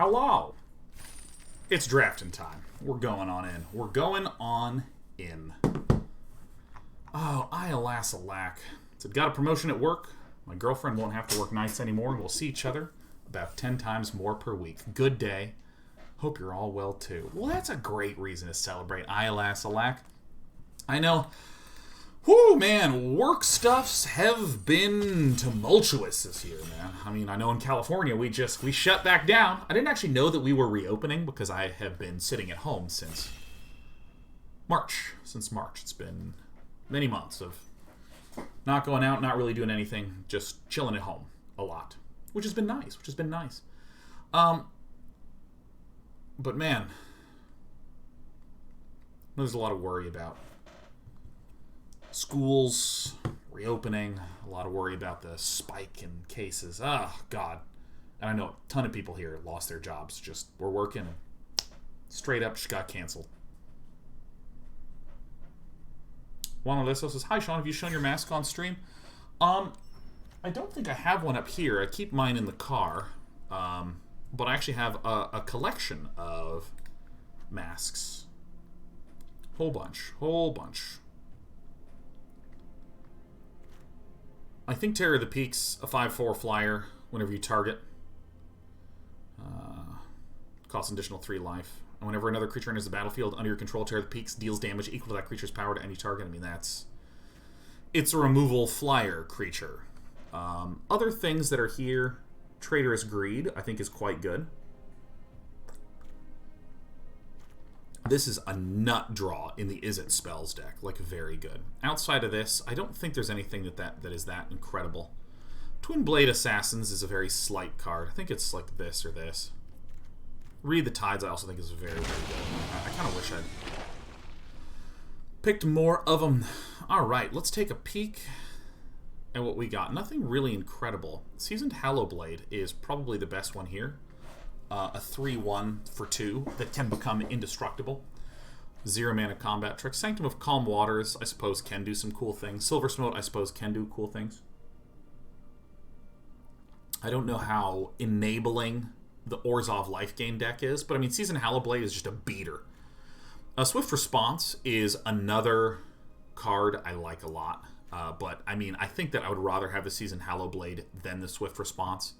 Hello. It's drafting time. We're going on in. We're going on in. Oh, alas alack. So got a promotion at work. My girlfriend won't have to work nights anymore. We'll see each other about 10 times more per week. Good day. Hope you're all well too. Well, that's a great reason to celebrate. Alas alack. I know. Whew, man, work stuffs have been tumultuous this year, man. I mean, I know in California we shut back down. I didn't actually know that we were reopening because I have been sitting at home since March. It's been many months of not going out, not really doing anything, just chilling at home a lot, which has been nice. But man, there's a lot of worry about schools reopening, a lot of worry about the spike in cases. Oh, God. And I know a ton of people here lost their jobs. Just were working and straight up just got canceled. Juan Oleso says, "Hi, Sean. Have you shown your mask on stream?" I don't think I have one up here. I keep mine in the car. But I actually have a collection of masks. Whole bunch. I think Terror of the Peak's a 5/4 flyer whenever you target. Costs an additional 3 life. And whenever another creature enters the battlefield under your control, Terror of the Peaks deals damage equal to that creature's power to any target. I mean, it's a removal flyer creature. Other things that are here, Traitorous Greed, I think is quite good. This is a nut draw in the Is It spells deck, like very good. Outside of this, I don't think there's anything that is that incredible. Twin Blade Assassins is a very slight card. I think it's like this or this. Read the Tides I also think is very, very good. I kind of wish I'd picked more of them. Alright, let's take a peek at what we got. Nothing really incredible. Seasoned Hallowblade is probably the best one here. A 3/1 for 2 that can become indestructible. 0 mana combat trick. Sanctum of Calm Waters, I suppose, can do some cool things. Silver Smote, I suppose, can do cool things. I don't know how enabling the Orzhov life gain deck is, but I mean, Seasoned Hallowblade is just a beater. A Swift Response is another card I like a lot. But, I mean, I think that I would rather have the Seasoned Hallowblade than the Swift Response.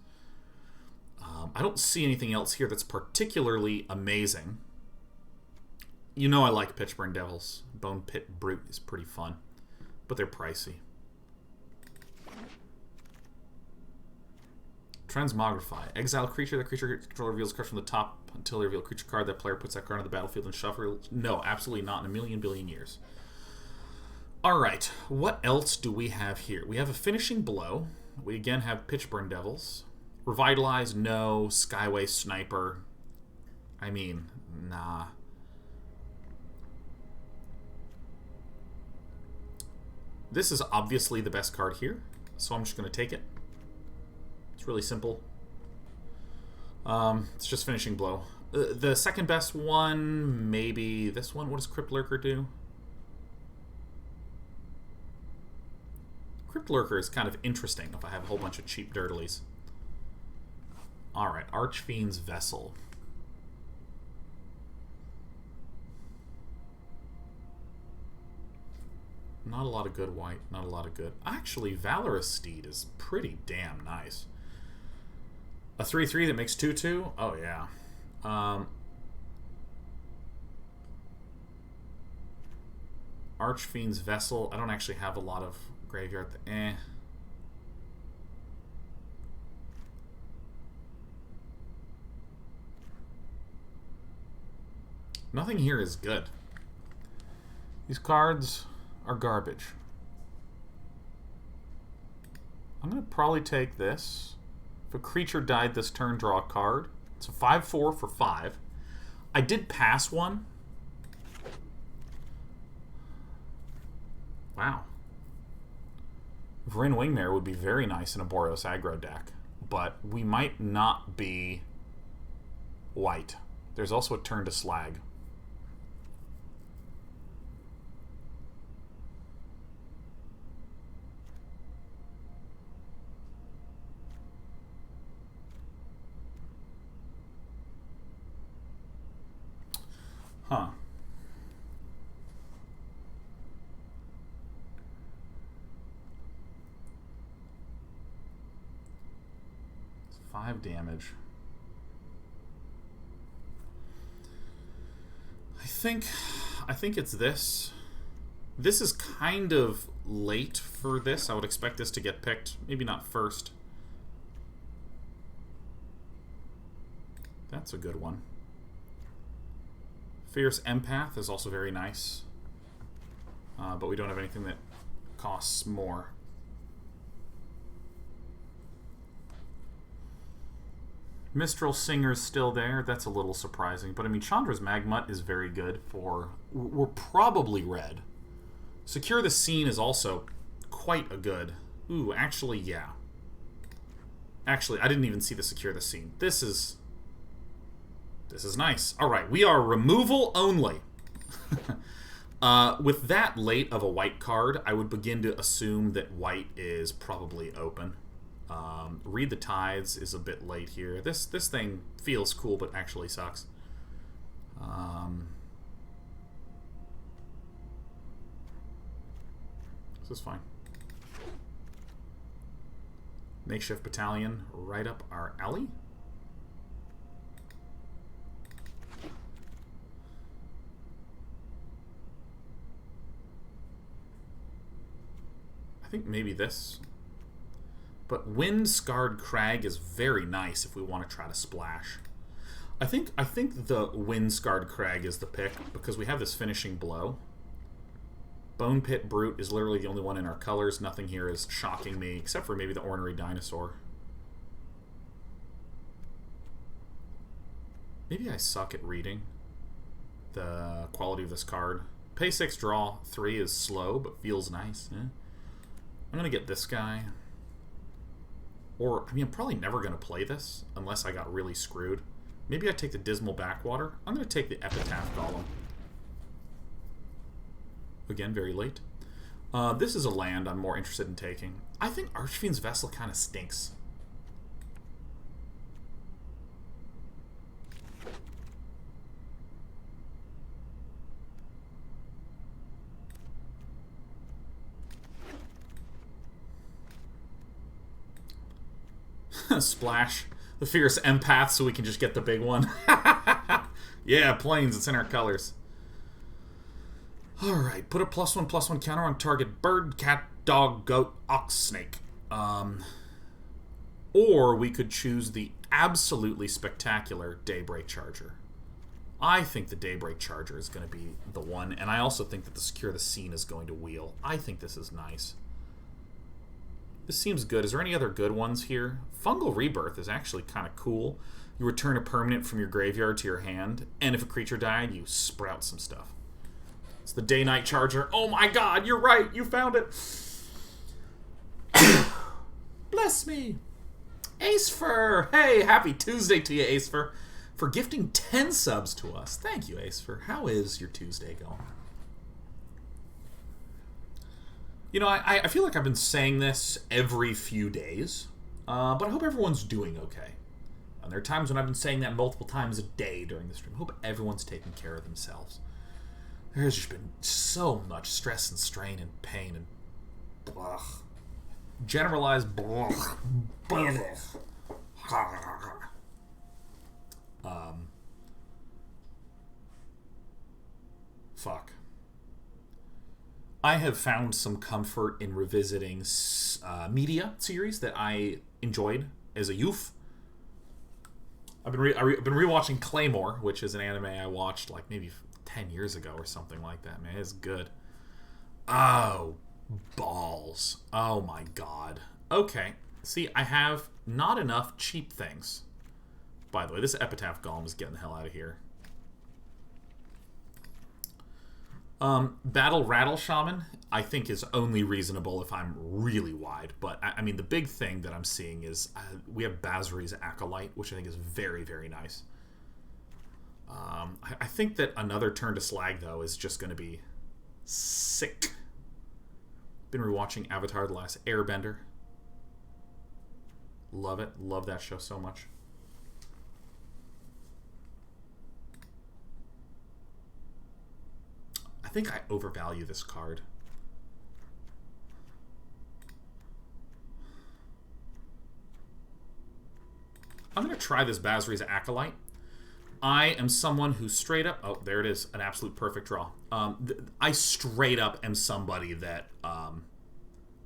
I don't see anything else here that's particularly amazing. You know I like Pitchburn Devils. Bone Pit Brute is pretty fun, but they're pricey. Transmogrify. Exile creature. The creature controller reveals a card from the top until they reveal a creature card. That player puts that card on the battlefield and shuffle. No, absolutely not in a million billion years. Alright, what else do we have here? We have a Finishing Blow. We again have Pitchburn Devils. Revitalize, no. Skyway Sniper. I mean, nah. This is obviously the best card here, so I'm just going to take it. It's really simple. It's just Finishing Blow. The second best one, maybe this one. What does Crypt Lurker do? Crypt Lurker is kind of interesting if I have a whole bunch of cheap dirtlies. Alright, Archfiend's Vessel. Not a lot of good white, not a lot of good. Actually, Valorous Steed is pretty damn nice. A 3/3 that makes 2/2? Oh, yeah. Archfiend's Vessel. I don't actually have a lot of graveyard. Nothing here is good. These cards are garbage. I'm going to probably take this. If a creature died this turn, draw a card. It's a 5/4 for 5. I did pass one. Wow. Vryn Wingmare would be very nice in a Boros Aggro deck, but we might not be white. There's also a turn to Slag. Huh. It's 5 damage. I think it's this. This is kind of late for this. I would expect this to get picked. Maybe not first. That's a good one. Fierce Empath is also very nice. But we don't have anything that costs more. Mistral Singer's still there. That's a little surprising. But I mean, Chandra's Magmut is very good for... We're probably red. Secure the Scene is also quite a good... Ooh, actually, yeah. Actually, I didn't even see the Secure the Scene. This is nice. Alright, we are removal only. With that late of a white card, I would begin to assume that white is probably open. Read the Tides is a bit late here. This thing feels cool, but actually sucks. This is fine. Makeshift Battalion right up our alley. I think maybe this. But Wind-Scarred Crag is very nice if we want to try to splash. I think the Wind-Scarred Crag is the pick because we have this finishing blow. Bone Pit Brute is literally the only one in our colors. Nothing here is shocking me except for maybe the Ornery Dinosaur. Maybe I suck at reading the quality of this card. Pay 6, draw 3 is slow but feels nice. Yeah. I'm going to get this guy. Or, I mean, I'm probably never going to play this unless I got really screwed. Maybe I take the Dismal Backwater. I'm going to take the Epitaph Golem. Again, very late. This is a land I'm more interested in taking. I think Archfiend's Vessel kind of stinks. Splash the Fierce Empath so we can just get the big one. Yeah, planes, it's in our colors. Alright, put a +1/+1 counter on target bird, cat, dog, goat, ox, snake. Or we could choose the absolutely spectacular Daybreak Charger. I think the Daybreak Charger is going to be the one, and I also think that the Secure the Scene is going to wheel. I think this is nice. This seems good. Is there any other good ones here? Fungal Rebirth is actually kind of cool. You return a permanent from your graveyard to your hand, and if a creature died, you sprout some stuff. It's the Day-Night Charger. Oh my god, you're right! You found it! Bless me! Acefer! Hey, happy Tuesday to you, Acefer. For gifting 10 subs to us. Thank you, Acefer. How is your Tuesday going? You know, I feel like I've been saying this every few days, but I hope everyone's doing okay. And there are times when I've been saying that multiple times a day during the stream. I hope everyone's taking care of themselves. There's just been so much stress and strain and pain and blah. Generalized blah. Fuck. I have found some comfort in revisiting media series that I enjoyed as a youth. I've been rewatching Claymore, which is an anime I watched like maybe 10 years ago or something like that. Man, it's good. Oh, balls. Oh my god. Okay. See, I have not enough cheap things. By the way, this Epitaph Golem is getting the hell out of here. Battle Rattle Shaman, I think, is only reasonable if I'm really wide. But, I mean, the big thing that I'm seeing is we have Basri's Acolyte, which I think is very, very nice. I think that another turn to slag, though, is just going to be sick. Been rewatching Avatar: The Last Airbender. Love it. Love that show so much. think I overvalue this card. I'm going to try this Basri's Acolyte. I am someone who straight up... Oh, there it is. An absolute perfect draw. I straight up am somebody that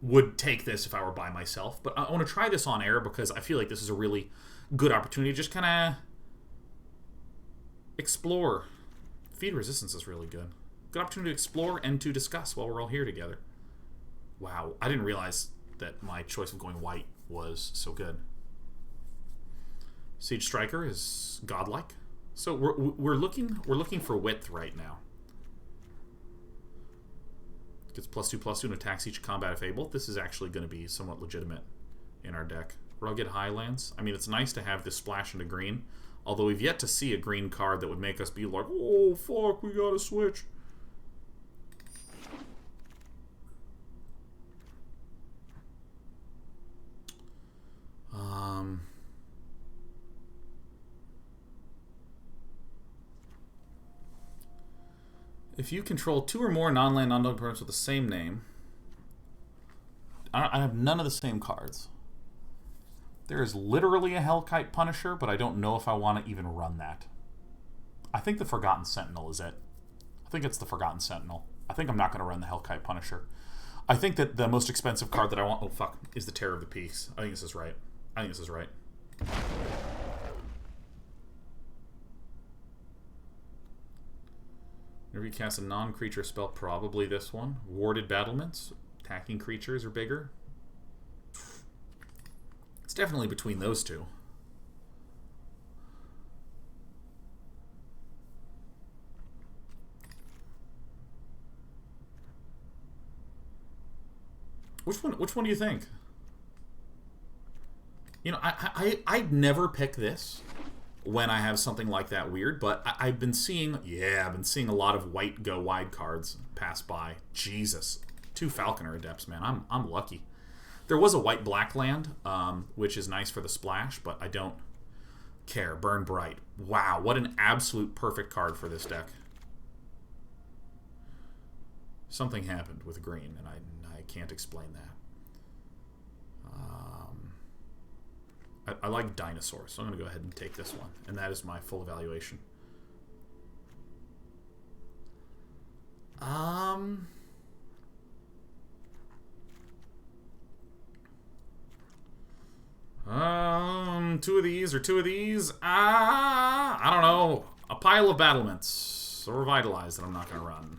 would take this if I were by myself. But I want to try this on air because I feel like this is a really good opportunity to just kind of explore. Feed resistance is really good. Good opportunity to explore and to discuss while we're all here together. Wow. I didn't realize that my choice of going white was so good. Siege Striker is godlike. So we're looking for width right now. Gets +2/+2 and attacks each combat if able. This is actually going to be somewhat legitimate in our deck. Rugged Highlands. I mean, it's nice to have this splash into green. Although we've yet to see a green card that would make us be like, oh, fuck, we gotta switch. If you control 2 or more non-land, non-dog opponents with the same name... I have none of the same cards. There is literally a Hellkite Punisher, but I don't know if I want to even run that. I think the Forgotten Sentinel is it. I think it's the Forgotten Sentinel. I think I'm not going to run the Hellkite Punisher. I think that the most expensive card that I want... Oh, fuck. Is the Terror of the Peaks. I think this is right. I think this is right. Whenever you cast a non-creature spell, probably this one. Warded Battlements. Attacking creatures are bigger. It's definitely between those two. Which one do you think? You know, I'd never pick this when I have something like that weird, but I've been seeing, I've been seeing a lot of white go wide cards pass by. Jesus. 2 Falconer Adepts, man. I'm lucky. There was a white-black land, which is nice for the splash, but I don't care. Burn Bright. Wow, what an absolute perfect card for this deck. Something happened with green, and I can't explain that. I like dinosaurs, so I'm going to go ahead and take this one, and that is my full evaluation. Two of these or two of these. I don't know. A pile of battlements. Or Revitalize that I'm not going to run.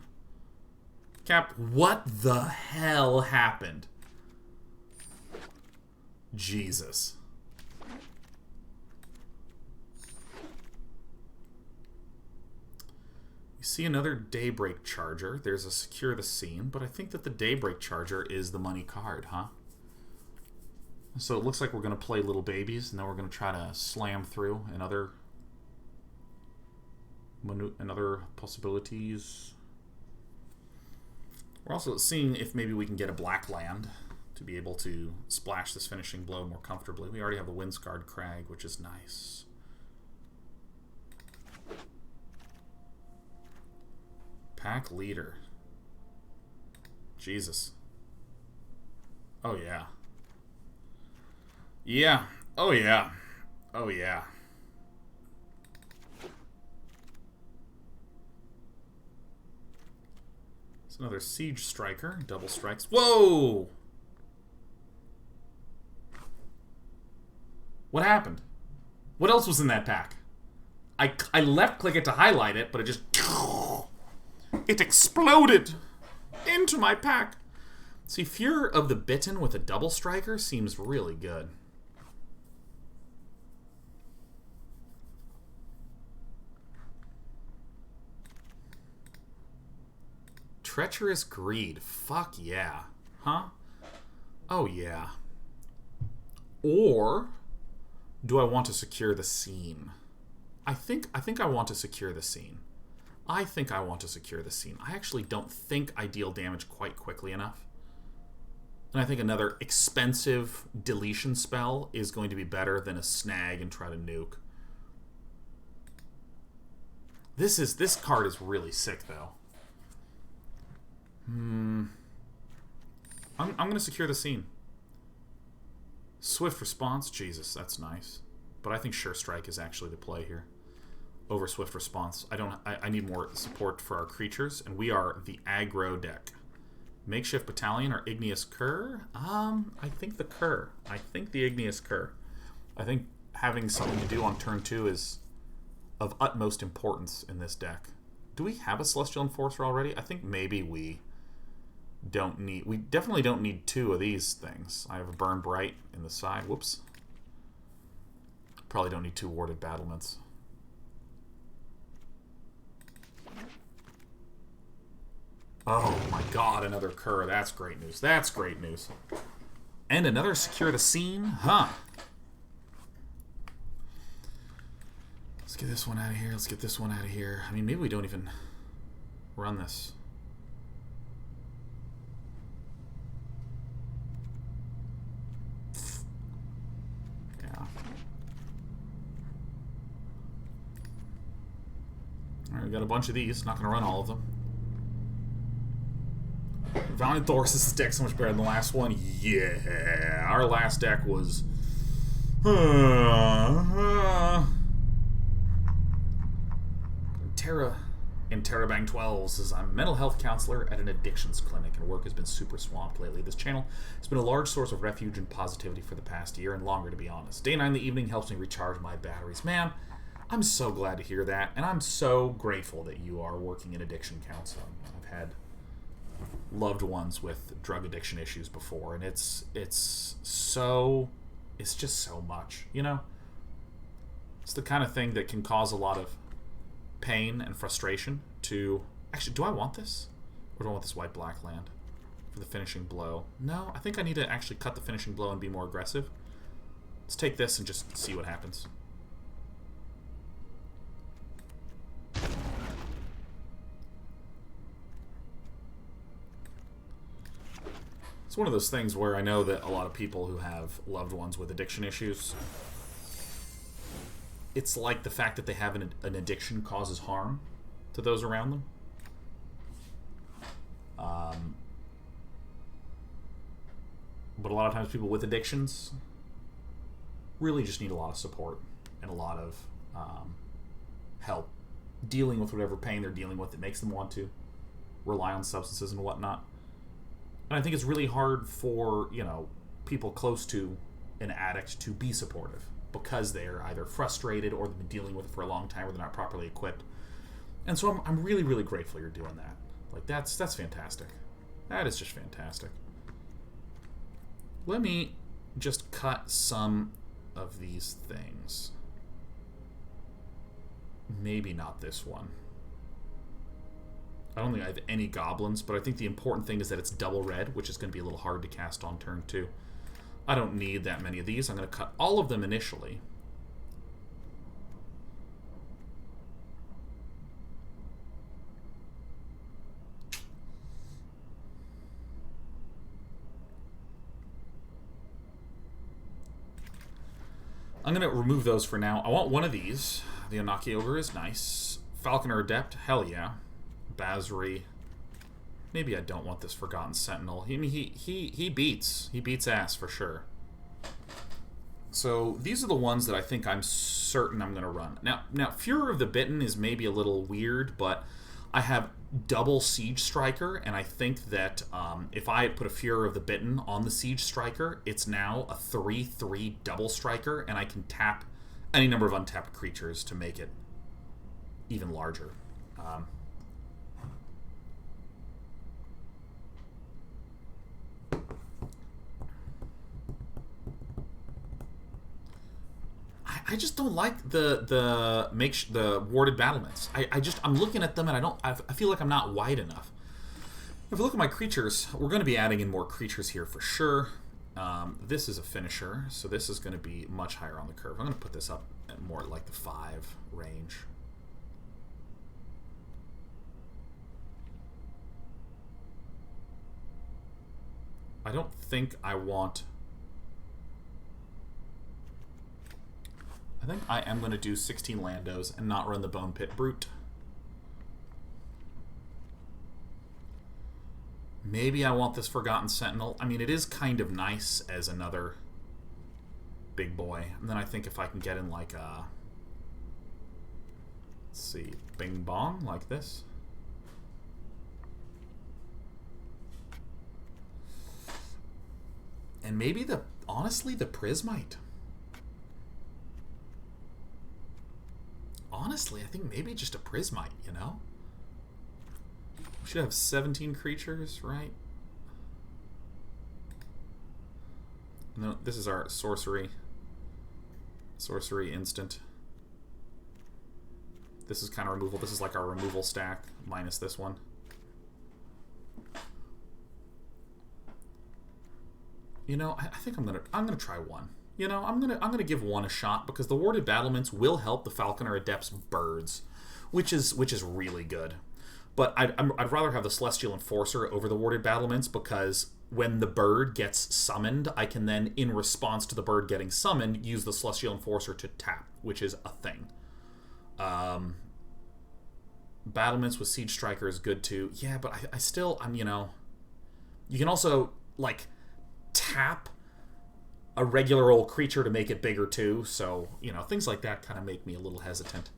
Cap, what the hell happened? Jesus. You see another Daybreak Charger. There's a Secure the Scene, but I think that the Daybreak Charger is the money card, huh? So it looks like we're going to play Little Babies, and then we're going to try to slam through and other possibilities. We're also seeing if maybe we can get a black land to be able to splash this finishing blow more comfortably. We already have a Windscarred Crag, which is nice. Pack Leader. Jesus. Oh, yeah. Yeah. Oh, yeah. Oh, yeah. It's another Siege Striker. Double strikes. Whoa! What happened? What else was in that pack? I left click it to highlight it, but it just... It exploded into my pack. See, Fear of the Bitten with a double striker seems really good. Treacherous Greed. Fuck yeah. Huh? Oh yeah. Or do I want to secure the scene? I think I want to secure the scene. I think I want to secure the scene. I actually don't think I deal damage quite quickly enough. And I think another expensive deletion spell is going to be better than a snag and try to nuke. This card is really sick though. I'm going to secure the scene. Swift response, Jesus, that's nice. But I think Sure Strike is actually the play here over Swift response. I need more support for our creatures, and we are the aggro deck. Makeshift Battalion or Igneous Cur? I think the Cur. I think the Igneous Cur. I think having something to do on turn 2 is of utmost importance in this deck. Do we have a Celestial Enforcer already? I think maybe we don't need... We definitely don't need 2 of these things. I have a Burn Bright in the side. Whoops. Probably don't need 2 Warded Battlements. Oh my god, another Cur. That's great news. That's great news. And another Secure the Scene? Huh. Let's get this one out of here. Let's get this one out of here. I mean, maybe we don't even run this. Yeah. Alright, we got a bunch of these. Not going to run all of them. Valiant Thoris' deck so much better than the last one. Yeah. Our last deck was... Terrabang 12 says, I'm a mental health counselor at an addictions clinic, and work has been super swamped lately. This channel has been a large source of refuge and positivity for the past year, and longer, to be honest. Day 9 in the evening helps me recharge my batteries. Man, I'm so glad to hear that, and I'm so grateful that you are working in addiction counseling. I've had loved ones with drug addiction issues before, and it's just so much, you know? It's the kind of thing that can cause a lot of pain and frustration to... Actually, do I want this? Or do I want this white-black land for the finishing blow? No, I think I need to actually cut the finishing blow and be more aggressive. Let's take this and just see what happens. It's one of those things where I know that a lot of people who have loved ones with addiction issues, it's like the fact that they have an addiction causes harm to those around them. But a lot of times people with addictions really just need a lot of support and a lot of help dealing with whatever pain they're dealing with that makes them want to rely on substances and whatnot. And I think it's really hard for, you know, people close to an addict to be supportive because they're either frustrated or they've been dealing with it for a long time or they're not properly equipped. And so I'm really, really grateful you're doing that. Like, that's fantastic. That is just fantastic. Let me just cut some of these things. Maybe not this one. I don't think I have any goblins, but I think the important thing is that it's double red, which is going to be a little hard to cast on turn 2. I don't need that many of these. I'm going to cut all of them initially. I'm going to remove those for now. I want one of these. The Anaki Ogre is nice. Falconer Adept, hell yeah. Basri. Maybe I don't want this Forgotten Sentinel. I mean, he beats ass for sure. So these are the ones that I think I'm certain I'm going to run. Now, Fury of the Bitten is maybe a little weird, but I have double Siege Striker, and I think that if I put a Fury of the Bitten on the Siege Striker, it's now a 3/3 double striker, and I can tap any number of untapped creatures to make it even larger. I just don't like the warded battlements. I'm looking at them and I feel like I'm not wide enough. If we look at my creatures, we're going to be adding in more creatures here for sure. This is a finisher, so this is going to be much higher on the curve. I'm going to put this up at more like the 5 range. I don't think I want... I think I am going to do 16 Landos and not run the Bone Pit Brute. Maybe I want this Forgotten Sentinel. I mean, it is kind of nice as another big boy. And then I think if I can get in like a... Let's see. Bing bong, like this. And maybe honestly, the Prismite. Honestly, I think maybe just a Prismite, you know? We should have 17 creatures, right? No, this is our sorcery. Sorcery instant. This is kind of removal. This is like our removal stack, minus this one. You know, I think I'm gonna try one. You know, I'm gonna give one a shot because the warded battlements will help the Falconer Adept's birds, which is really good. But I'd rather have the Celestial Enforcer over the warded battlements because when the bird gets summoned, I can then, in response to the bird getting summoned, use the Celestial Enforcer to tap, which is a thing. Battlements with Siege Striker is good too. Yeah, but I'm you know, you can also like tap a regular old creature to make it bigger too, so, you know, things like that kind of make me a little hesitant.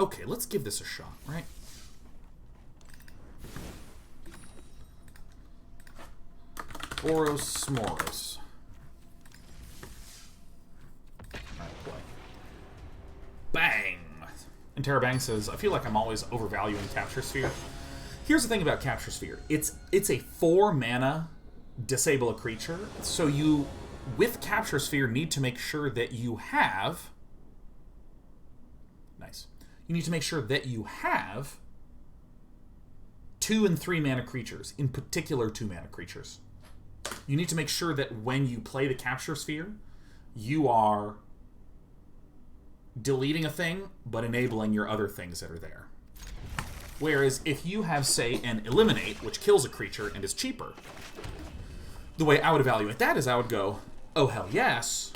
Okay, let's give this a shot, right? Boros S'moros. Alright, play. Bang! And Terabang says, I feel like I'm always overvaluing Capture Sphere. Here's the thing about Capture Sphere. It's a 4 mana disable a creature, so you, with Capture Sphere, need to make sure that you have... Nice. You need to make sure that you have 2 and 3 mana creatures, in particular 2 mana creatures. You need to make sure that when you play the Capture Sphere, you are deleting a thing, but enabling your other things that are there. Whereas if you have, say, an Eliminate, which kills a creature and is cheaper, the way I would evaluate that is I would go, oh hell yes.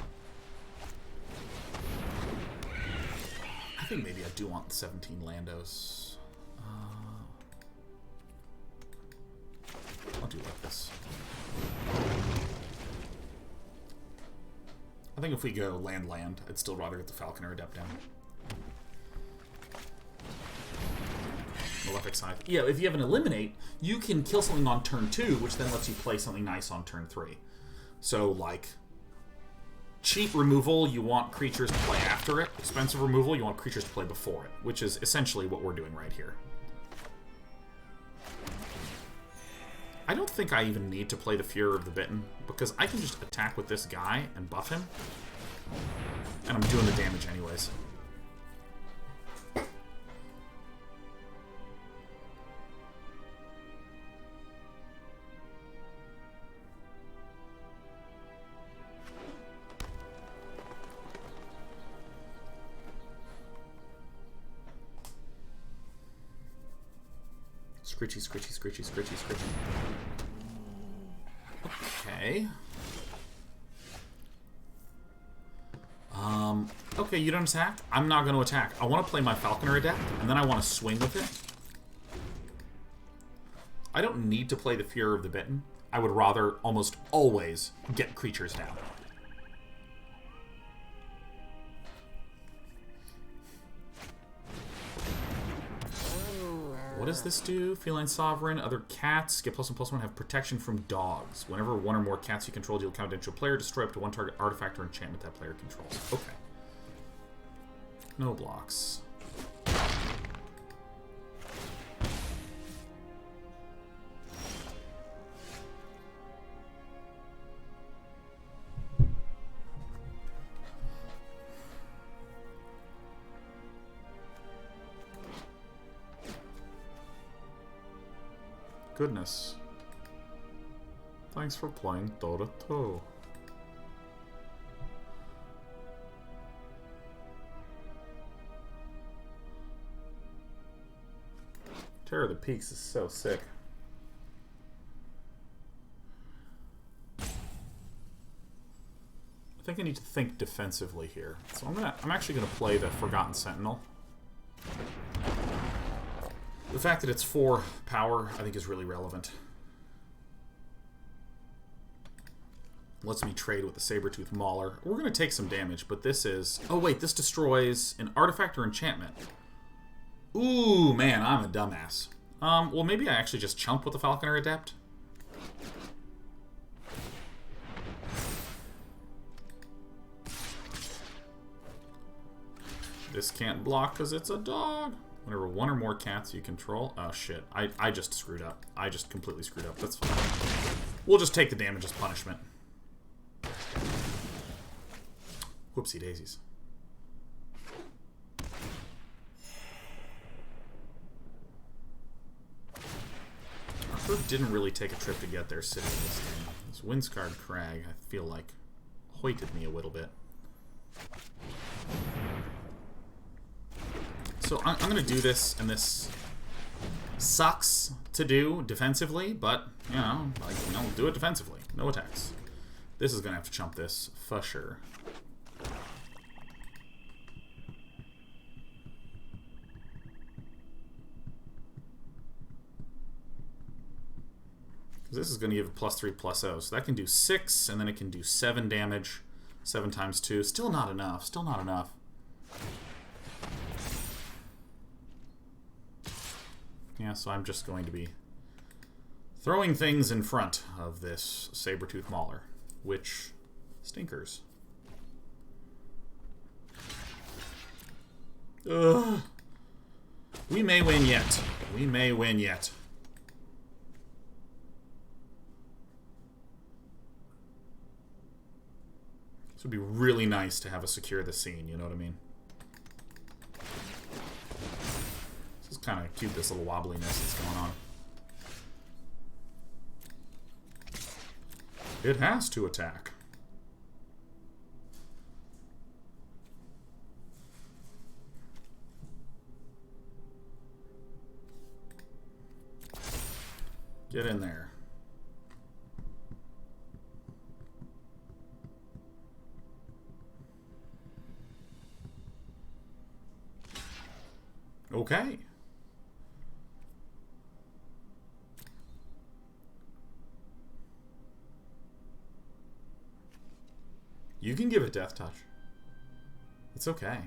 I think maybe I do want 17 Landos. I'll do like this. I think if we go land, I'd still rather get the Falconer Adept down. Malefic Scythe. Yeah, if you have an Eliminate, you can kill something on turn 2, which then lets you play something nice on turn 3. So, like, cheap removal, you want creatures to play after it. Expensive removal, you want creatures to play before it, which is essentially what we're doing right here. I don't think I even need to play the Fury of the Bitten, because I can just attack with this guy and buff him. And I'm doing the damage anyways. Scritchy, scritchy, scritchy, scritchy, scritchy. Okay. Okay, you don't attack? I'm not going to attack. I want to play my Falconer Adept, and then I want to swing with it. I don't need to play the Fury of the Bitten. I would rather almost always get creatures down. What does this do? Feline Sovereign, other cats, get +1/+1, have protection from dogs. Whenever one or more cats you control deal countdown to a player, destroy up to 1 target artifact or enchantment that player controls. Okay. No blocks. Goodness. Thanks for playing Dota 2. Terror of the Peaks is so sick. I think I need to think defensively here. So I'm actually gonna play the Forgotten Sentinel. The fact that it's 4 power, I think, is really relevant. Lets me trade with the Saber-Tooth Mauler. We're going to take some damage, but this is... Oh, wait, this destroys an artifact or enchantment. Ooh, man, I'm a dumbass. Well, maybe I actually just chump with the Falconer Adept. This can't block because it's a dog. Whenever 1 or more cats you control... Oh, shit. I just screwed up. I just completely screwed up. That's fine. We'll just take the damage as punishment. Whoopsie daisies. Our foot didn't really take a trip to get there sitting in this game. This Windscarred Crag, I feel like, hoited me a little bit. So I'm going to do this, and this sucks to do defensively, but, you know, do it defensively. No attacks. This is going to have to chump this, for sure. This is going to give a +3/+0, so that can do 6, and then it can do 7 damage. 7 times 2. Still not enough. Still not enough. Yeah, so I'm just going to be throwing things in front of this Saber-Tooth Mauler, which stinkers. Ugh. We may win yet. We may win yet. This would be really nice to have a secure the scene, you know what I mean? This is kind of cute, this little wobbliness that's going on. It has to attack. Get in there. Okay. You can give it Death Touch. It's okay.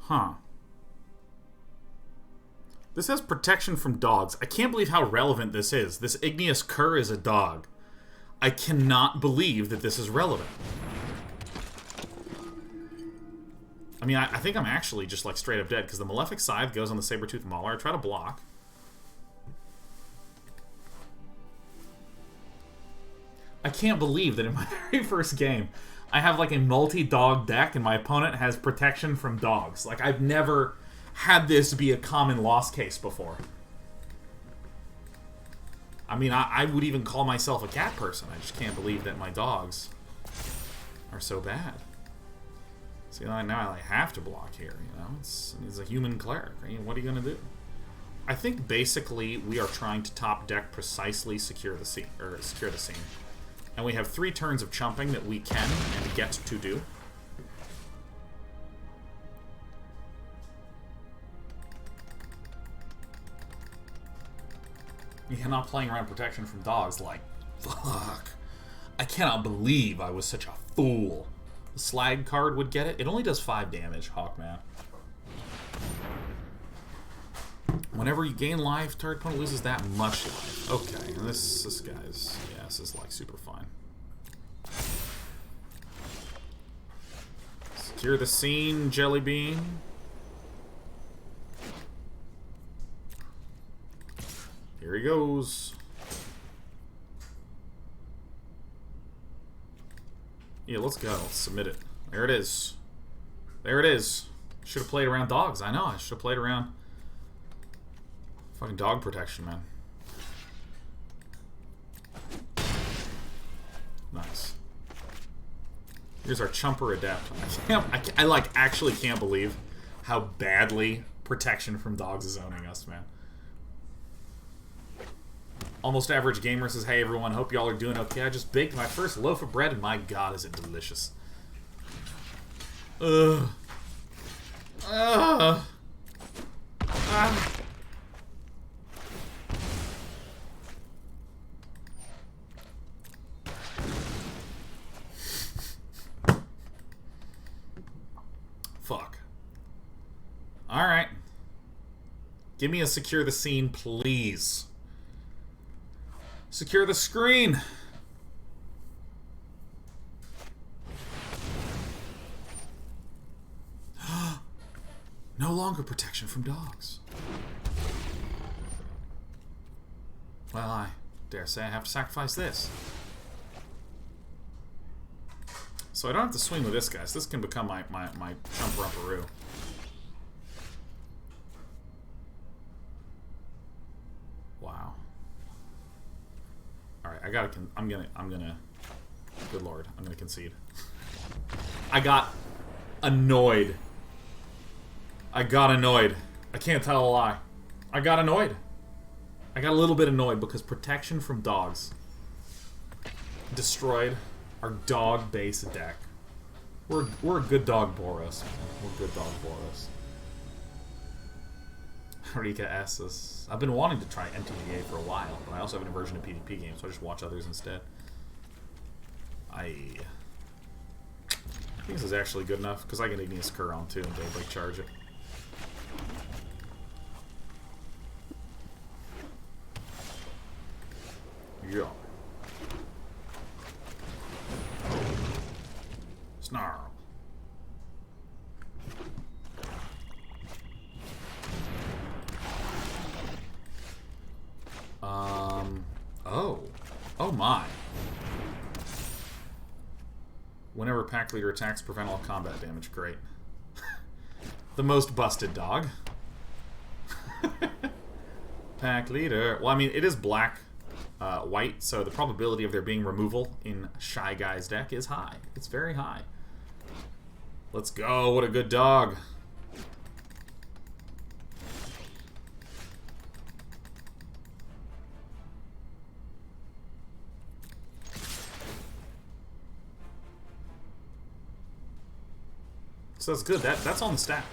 Huh. This has protection from dogs. I can't believe how relevant this is. This Igneous Cur is a dog. I cannot believe that this is relevant. I mean, I think I'm actually just like straight up dead because the Malefic Scythe goes on the Saber-Tooth Mauler. I try to block. I can't believe that in my very first game, I have like a multi-dog deck and my opponent has protection from dogs. Like, I've never had this be a common loss case before. I mean, I would even call myself a cat person. I just can't believe that my dogs are so bad. See, now I have to block here, you know? It's a human cleric. I mean, what are you going to do? I think basically we are trying to top deck precisely secure the scene. And we have 3 turns of chumping that we can and get to do. You're not playing around protection from dogs, like, fuck. I cannot believe I was such a fool. The Slag card would get it. It only does 5 damage, Hawkman. Whenever you gain life, target opponent loses that much life. Okay, and this guy's... yeah, this is, like, super fine. Secure the scene, Jelly Bean. Here he goes. Yeah, let's go. Let's submit it. There it is. There it is. Should have played around dogs. I know. I should have played around fucking dog protection, man. Here's our Chumper Adept. I like actually can't believe how badly Protection from Dogs is owning us, man. Almost Average Gamer says, hey everyone, hope y'all are doing okay. I just baked my first loaf of bread and my god is it delicious. Ugh. Ah. Fuck. Alright. Give me a secure the scene, please. Secure the screen. No longer protection from dogs. Well, I dare say I have to sacrifice this. So I don't have to swing with this guy, so this can become my chump-rumperoo. Wow. Alright, I'm gonna good lord, I'm gonna concede. I got annoyed. I can't tell a lie. I got annoyed. I got a little bit annoyed because protection from dogs destroyed our dog base deck. We're a good dog Boros. We're good dog Boros. Rika asks us, I've been wanting to try MTG for a while, but I also have an aversion to PvP games, so I just watch others instead. I think this is actually good enough, because I can Igneous Cur on too and Daybreak Charge it. Yeah. Snarl. Oh my. Whenever pack leader attacks, prevent all combat damage. Great. The most busted dog. Pack leader. Well, I mean, it is black, white, so the probability of there being removal in Shy Guy's deck is high. It's very high. Let's go. What a good dog. So that's good. That's on the stack.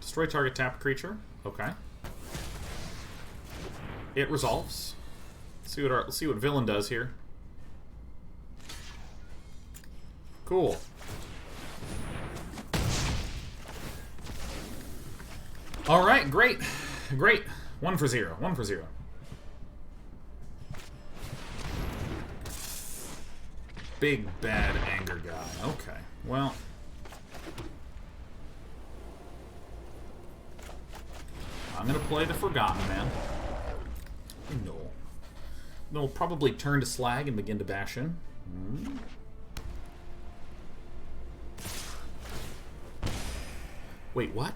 Destroy target tapped creature. Okay. It resolves. Let's see what villain does here. Cool. All right, great, great. 1 for 0. 1 for 0. Big bad anger guy. Okay. Well. I'm gonna play the Forgotten Man. No. Then we'll probably turn to Slag and begin to bash in. Wait, what?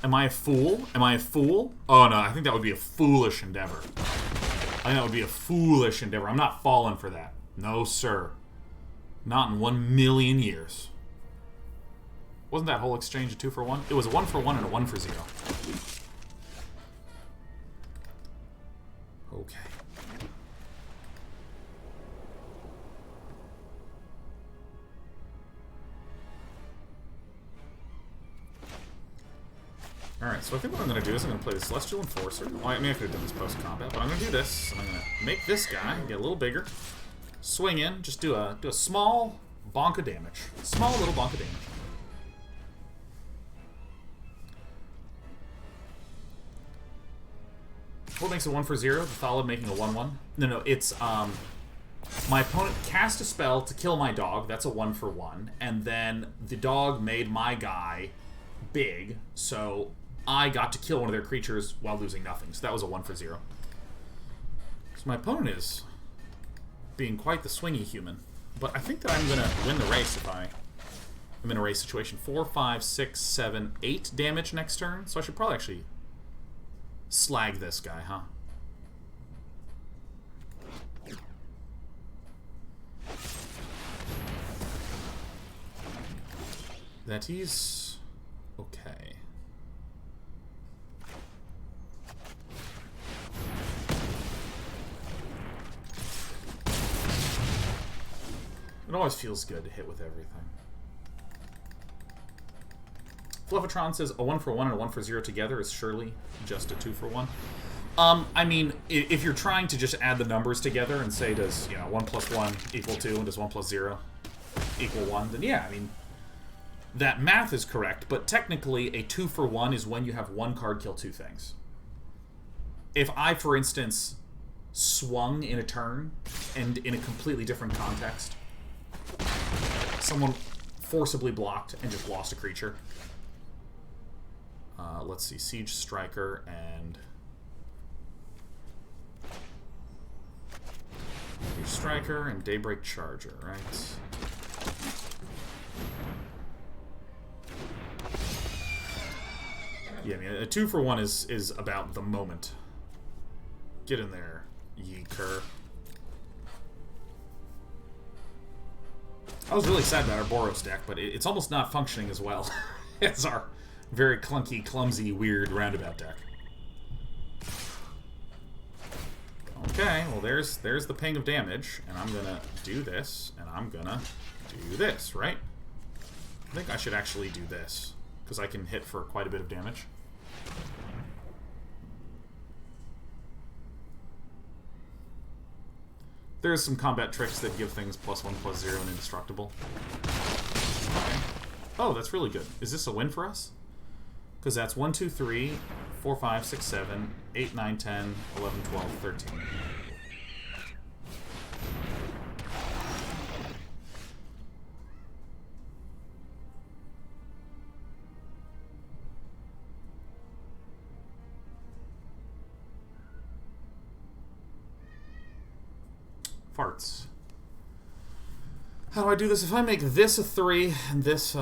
Am I a fool? Am I a fool? Oh no, I think that would be a foolish endeavor. I think that would be a foolish endeavor. I'm not falling for that. No, sir. Not in 1 million years. Wasn't that whole exchange a 2 for 1? It was a 1 for 1 and a 1 for 0. Okay. Alright, so I think what I'm going to do is I'm going to play the Celestial Enforcer. Well, I mean, I could have done this post-combat, but I'm going to do this. I'm going to make this guy get a little bigger. Swing in, just do a small bonk of damage. Small little bonk of damage. What makes it 1 for 0? The Thalid making a 1/1? No, it's, my opponent cast a spell to kill my dog. That's a 1 for 1. And then the dog made my guy big, so I got to kill one of their creatures while losing nothing. So that was a 1 for 0. So my opponent is being quite the swingy human. But I think that I'm going to win the race if I'm in a race situation. 4, 5, 6, 7, 8 damage next turn. So I should probably actually slag this guy, huh? that he's okay. It always feels good to hit with everything. Fluffatron says a 1-for-1 and a 1-for-0 together is surely just a 2-for-1. I mean, if you're trying to just add the numbers together and say, does 1 + 1 = 2 and does 1 + 0 = 1, then yeah, I mean, that math is correct, but technically a 2-for-1 is when you have one card kill two things. If I, for instance, swung in a turn and in a completely different context, someone forcibly blocked and just lost a creature. Let's see, Siege Striker and... Siege Striker and Daybreak Charger, right? Yeah, I mean, a 2-for-1 is about the moment. Get in there, ye cur. I was really excited about our Boros deck, but it's almost not functioning as well as our very clunky, clumsy, weird roundabout deck. Okay, well there's the ping of damage, and I'm gonna do this, and I'm gonna do this, right? I think I should actually do this, because I can hit for quite a bit of damage. There's some combat tricks that give things +1, +0, and indestructible. Okay. Oh, that's really good. Is this a win for us? Because that's 1, 2, 3, 4, 5, 6, 7, 8, 9, 10, 11, 12, 13. Farts. How do I do this? If I make this a 3 and this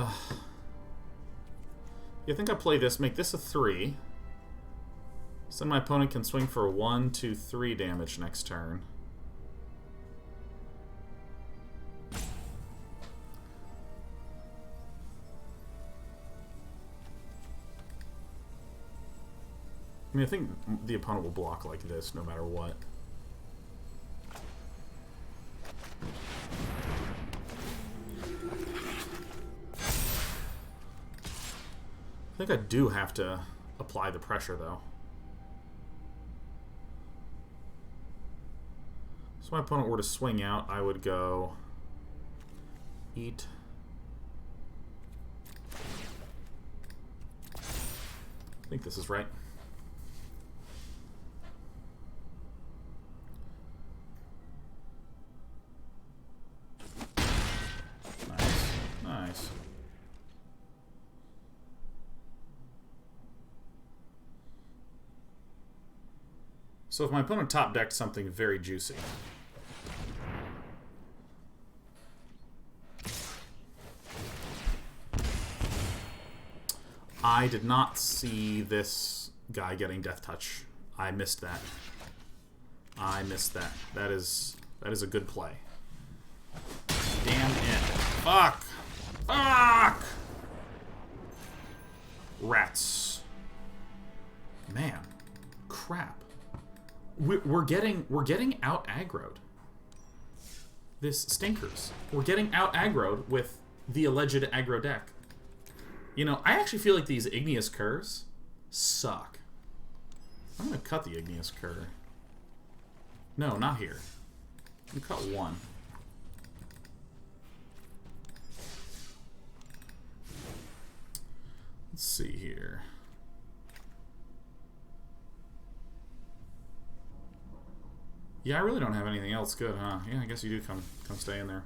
yeah, I think I play this, make this a 3. So then my opponent can swing for 1, 2, 3 damage next turn. I mean, I think the opponent will block like this no matter what. I think I do have to apply the pressure, though. So if my opponent were to swing out, I would go... eat. I think this is right. Nice. Nice. So if my opponent top decked something very juicy, I did not see this guy getting Death Touch. I missed that. I missed that. That is a good play. Damn it. Fuck! Fuck! Rats. Man. Crap. We're getting out aggroed. This stinkers. We're getting out aggroed with the alleged aggro deck. You know, I actually feel like these Igneous Curs suck. I'm gonna cut the Igneous Cur. No, not here. I'm gonna cut one. Let's see here. Yeah, I really don't have anything else good, huh? Yeah, I guess you do come stay in there.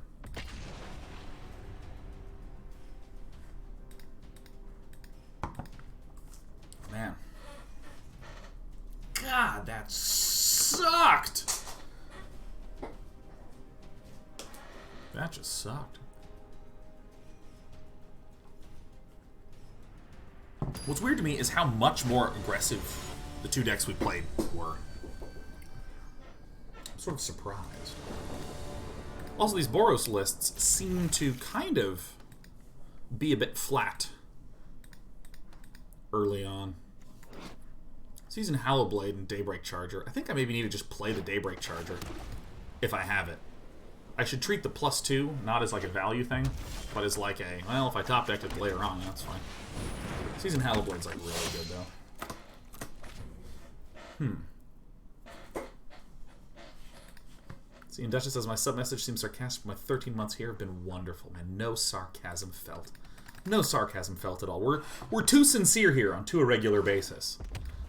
Man. God, that sucked! That just sucked. What's weird to me is how much more aggressive the two decks we played were. Sort of surprised. Also, these Boros lists seem to kind of be a bit flat early on. Season Hallowblade and Daybreak Charger. I think I maybe need to just play the Daybreak Charger if I have it. I should treat the +2 not as like a value thing, but as like a, well, if I top decked it later on, that's fine. Season Hallowblade's like really good though. See, and Duchess says, my sub-message seems sarcastic. My 13 months here have been wonderful, man. No sarcasm felt. No sarcasm felt at all. We're too sincere here on too irregular basis.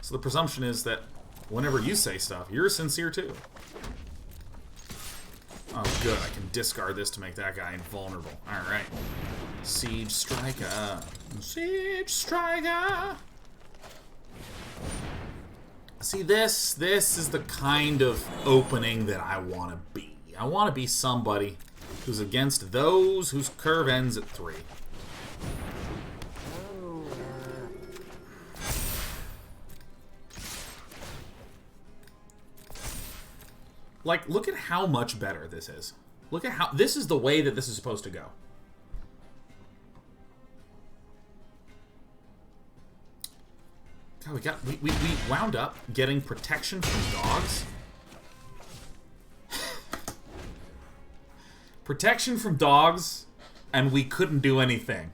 So the presumption is that whenever you say stuff, you're sincere too. Oh, good. I can discard this to make that guy invulnerable. Alright. Siege Striker. Siege Striker! See, this is the kind of opening that I want to be. I want to be somebody who's against those whose curve ends at 3. Like, look at how much better this is. Look at how... This is the way that this is supposed to go. God, we wound up getting protection from dogs. Protection from dogs, and we couldn't do anything.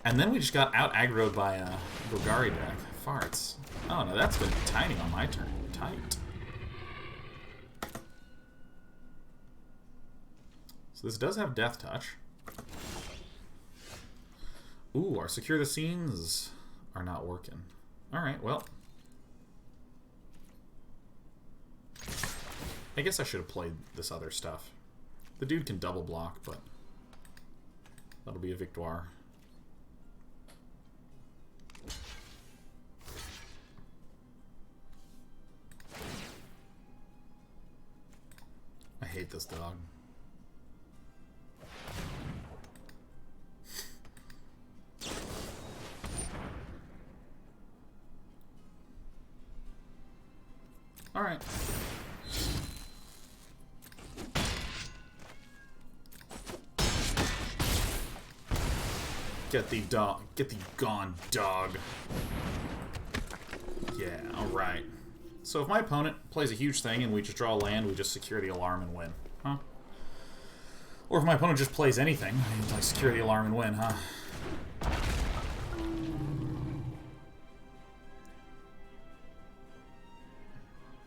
And then we just got out-aggroed by a Golgari deck. Farts. Oh, no, that's been tiny on my turn. Tight. So this does have Death Touch. Ooh, our Secure the Scenes are not working. Alright, well. I guess I should have played this other stuff. The dude can double block, but that'll be a victoire. I hate this dog. Alright. Get the dog. Get the gone dog. Yeah, alright. So if my opponent plays a huge thing and we just draw a land, we just secure the alarm and win. Huh? Or if my opponent just plays anything, I secure the alarm and win, huh?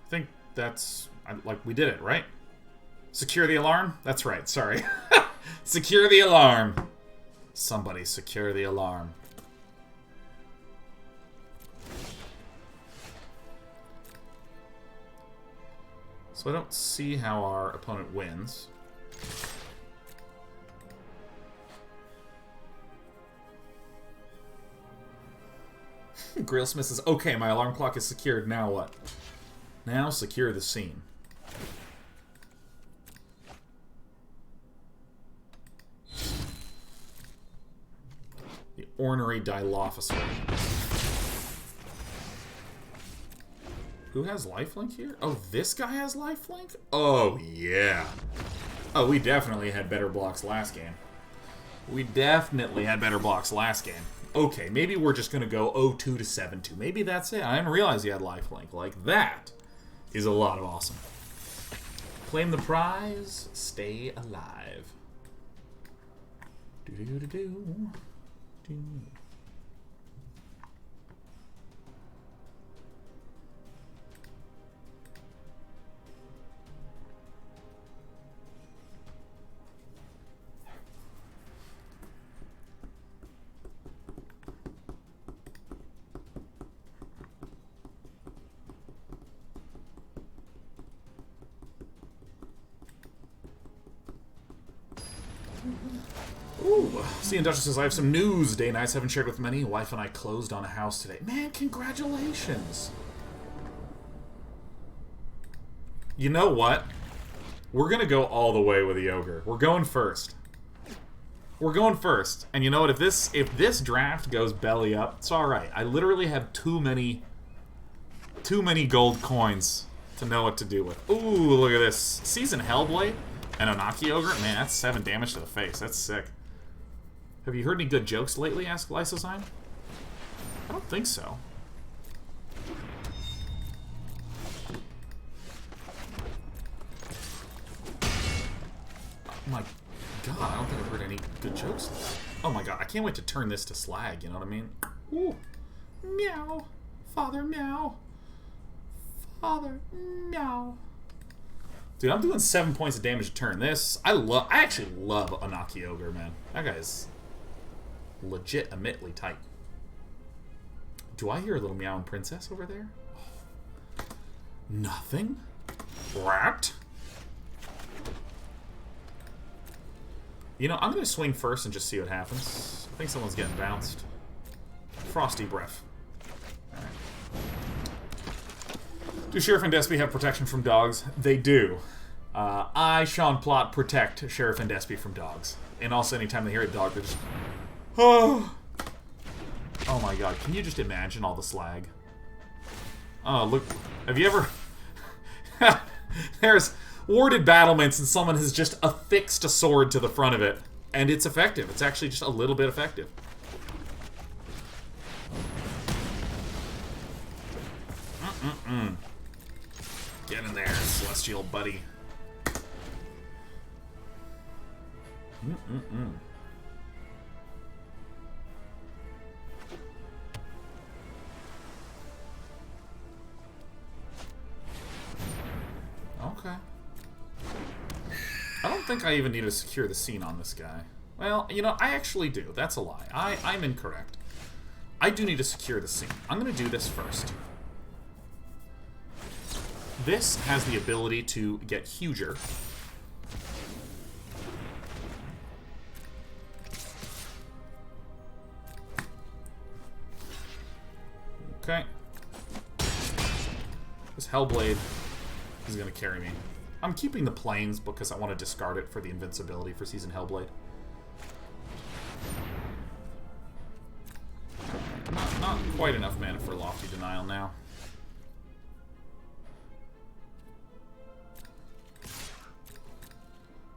I think that's... like, we did it, right? Secure the alarm? That's right, sorry. Secure the alarm. Somebody secure the alarm. So I don't see how our opponent wins. Grailsmith says, okay, my alarm clock is secured, now what? Now secure the scene. The Ornery Dilophosaur. Who has lifelink here? Oh, this guy has lifelink? Oh, yeah. Oh, we definitely had better blocks last game. We definitely had better blocks last game. Okay, maybe we're just going to go 0-2 to 7-2. Maybe that's it. I didn't realize he had lifelink. Like, that is a lot of awesome. Claim the prize. Stay alive. Do-do-do-do-do. Ooh, see, and Duchess says, I have some news. Day and nights haven't shared with many. Wife and I closed on a house today. Man, congratulations. You know what? We're going to go all the way with the Ogre. We're going first. We're going first. And you know what? If this draft goes belly up, it's alright. I literally have too many gold coins to know what to do with. Ooh, look at this. Season Hellblade and Onaki Ogre. Man, that's 7 damage to the face. That's sick. Have you heard any good jokes lately, asked Lysozyme? I don't think so. Oh my god, I don't think I've heard any good jokes. Oh my god, I can't wait to turn this to slag, you know what I mean? Ooh. Meow. Father, meow. Father, meow. Dude, I'm doing 7 points of damage a turn. This, I actually love Anaki Ogre, man. That guy's legitimately tight. Do I hear a little meowing princess over there? Oh. Nothing? Rat? You know, I'm going to swing first and just see what happens. I think someone's getting bounced. Frosty Breath. Alright. Do Sheriff and Despy have protection from dogs? They do. I, Sean Plott, protect Sheriff and Despy from dogs. And also anytime they hear a dog, they're just... Oh. Oh my god, can you just imagine all the slag? Oh, look. Have you ever... There's warded battlements and someone has just affixed a sword to the front of it. And it's effective. It's actually just a little bit effective. Get in there, celestial buddy. Okay. I don't think I even need to secure the scene on this guy. Well, you know, I actually do. That's a lie. I'm incorrect. I do need to secure the scene. I'm going to do this first. This has the ability to get huger. Okay. This Hellblade is going to carry me. I'm keeping the planes because I want to discard it for the invincibility for Seasoned Hellblade. Not quite enough mana for Lofty Denial now.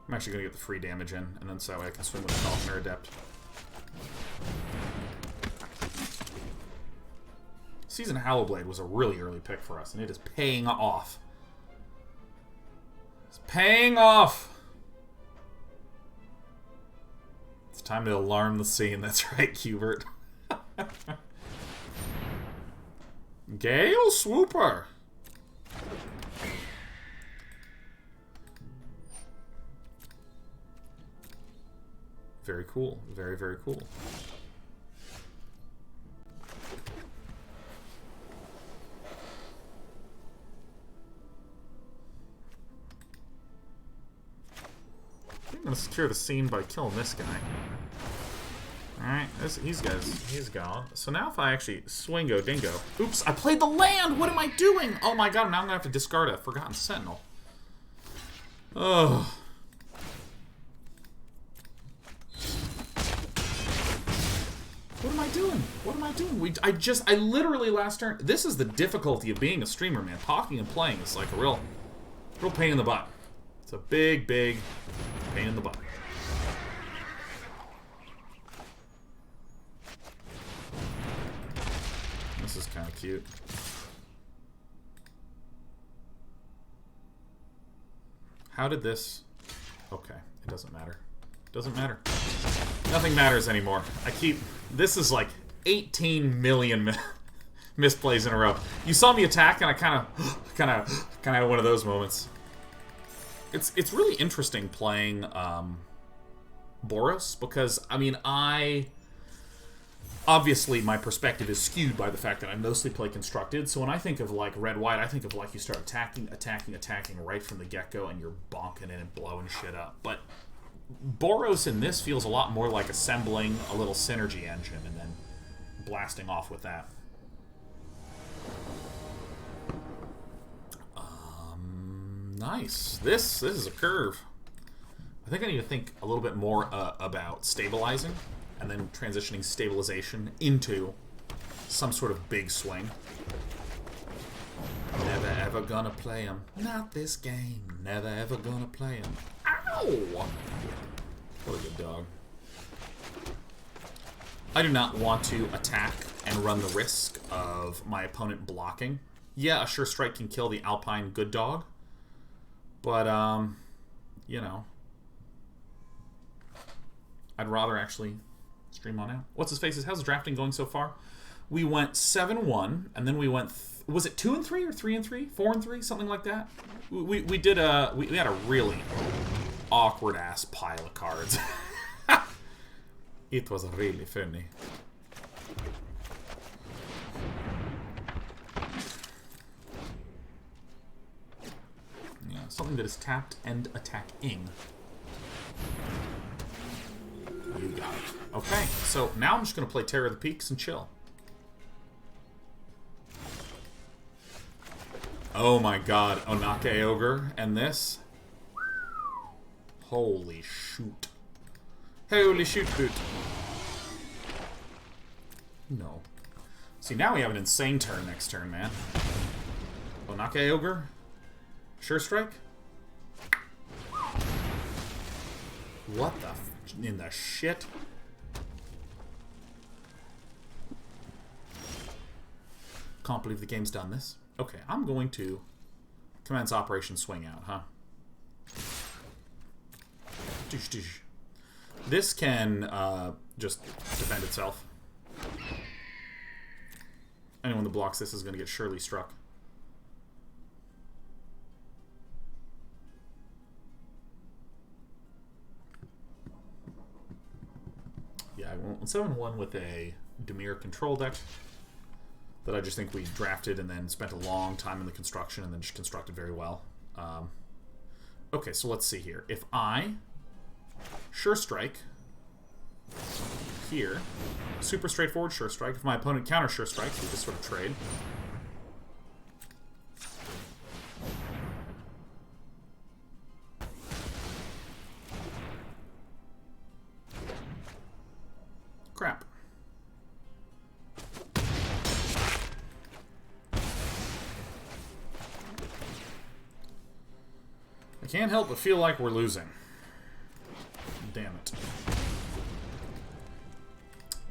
I'm actually going to get the free damage in, and then so that way I can swing with the Falconer Adept. Seasoned Hellblade was a really early pick for us, and it is paying off. It's paying off! It's time to alarm the scene. That's right, Hubert. Gale Swooper! Very cool. Very, very cool. I'm gonna secure the scene by killing this guy. Alright, he's gone. So now if I actually swingo dingo. Oops, I played the land! What am I doing? Oh my god, now I'm gonna have to discard a Forgotten Sentinel. Ugh. What am I doing? What am I doing? I literally last turn. This is the difficulty of being a streamer, man. Talking and playing is like a real pain in the butt. It's a big, big pain in the butt. This is kind of cute. How did this... Okay, it doesn't matter. It doesn't matter. Nothing matters anymore. This is like 18 million misplays in a row. You saw me attack, and I kind of had one of those moments. It's really interesting playing Boros because I mean obviously my perspective is skewed by the fact that I mostly play constructed. So when I think of like red-white, I think of like you start attacking right from the get-go, and you're bonking it and blowing shit up. But Boros in this feels a lot more like assembling a little synergy engine and then blasting off with that. Nice. This is a curve. I think I need to think a little bit more about stabilizing and then transitioning stabilization into some sort of big swing. Never ever gonna play him. Not this game. Never ever gonna play him. Ow! What a good dog. I do not want to attack and run the risk of my opponent blocking. Yeah, a Sure Strike can kill the Alpine Good Dog. But, you know. I'd rather actually stream on out. What's his faces? How's the drafting going so far? We went 7-1, and then we went... was it 2-3 or 3-3? 4-3? Something like that? We did a... We had a really awkward-ass pile of cards. It was really funny. Yeah, something that is tapped and attacking. You got it. Okay, so now I'm just going to play Terror of the Peaks and chill. Oh my god, Onake Ogre and this. Holy shoot. Holy shoot boot. No. See, now we have an insane turn next turn, man. Onake Ogre. Sure Strike. What the f in the shit? Can't believe the game's done this. Okay, I'm going to commence Operation Swing Out, huh? This can just defend itself. Anyone that blocks this is going to get surely struck. Yeah, I went 7-1 with a Dimir control deck that I just think we drafted and then spent a long time in the construction and then just constructed very well. Okay, so let's see here. If I Sure Strike here, super straightforward Sure Strike. If my opponent counter Sure Strikes, we just sort of trade. Crap. I can't help but feel like we're losing. Damn it.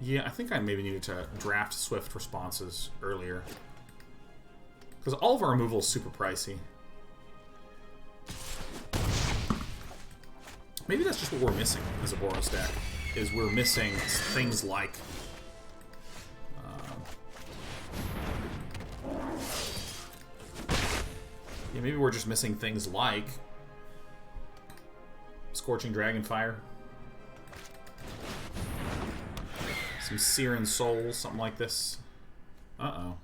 Yeah, I think I maybe needed to draft Swift responses earlier. Because all of our removal is super pricey. Maybe that's just what we're missing as a Boros deck. Is we're missing things like... yeah, maybe we're just missing things like... Scorching Dragonfire. Some Searing Soul, something like this. Uh-oh.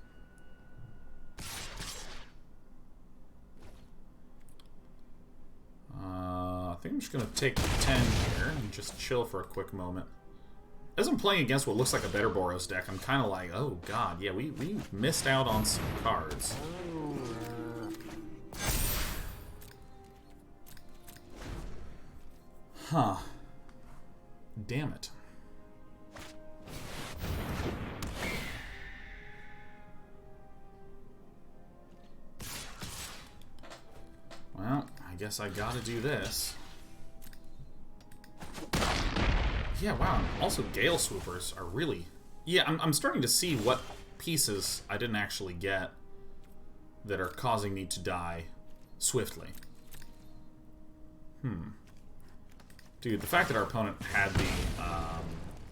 I think I'm just going to take the 10 here and just chill for a quick moment. As I'm playing against what looks like a better Boros deck, I'm kind of like, oh god, yeah, we missed out on some cards. Huh. Damn it. Well, I guess I gotta do this. Yeah, wow. Also, Gale Swoopers are really... yeah, I'm starting to see what pieces I didn't actually get that are causing me to die swiftly. Dude, the fact that our opponent had the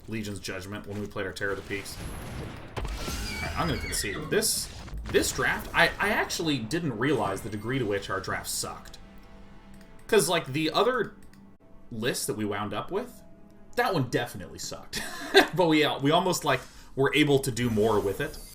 Legion's Judgment when we played our Terror of the Peaks. Alright, I'm going to concede. This draft, I actually didn't realize the degree to which our draft sucked. Because, like, the other list that we wound up with, that one definitely sucked. But we almost, like, were able to do more with it.